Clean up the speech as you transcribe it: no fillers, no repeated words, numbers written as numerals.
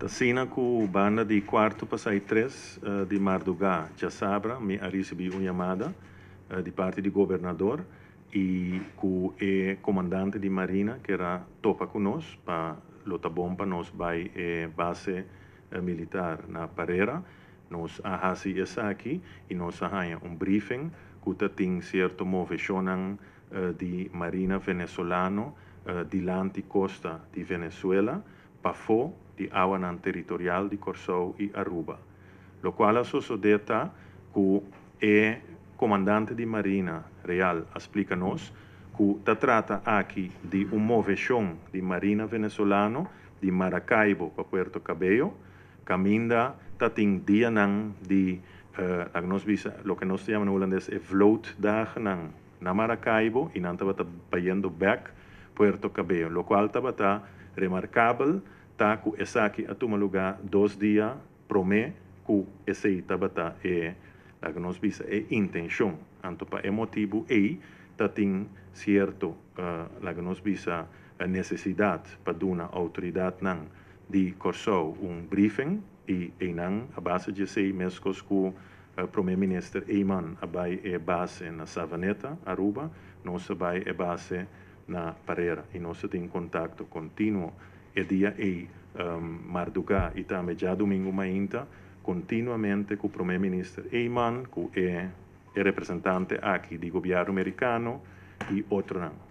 Sina ku banda de quarto passai 3 de madrugada, já sabra, me recebi uma chamada de parte do governador e com o comandante de marina que era topa conosco para lutar bom para nós vai base militar na Parera. Nós ahasi essa aqui e nós arranha briefing que tem certo movição de marina venezuelano dilante costa de Venezuela para fora de água territorial de Corsou e Aruba. Lo qual sucedeta que o comandante de marina real explica-nos que trata aqui de movição de marina venezuelano de Maracaibo para Puerto Cabello, caminda tem dia de lo que nós chamamos em holandês é vloot dagen na Maracaibo e não estava payendo back Puerto Cabello, lo qual estava remarcável tá que essa aqui a tomar lugar 2 dias promê que esse estava a que nós visa é intenção, anto para é motivo tem certo a que nós visa a necessidade para dar uma autoridade de Corsou briefing e não a base de sei mesmo que o primeiro-ministro Eyman vai base na Savaneta, Aruba, nós vai base na Parera e nós temos contato contínuo e dia madrugada e também já domingo mainta continuamente com o primeiro-ministro Eyman, que é representante aqui do governo americano e outro não.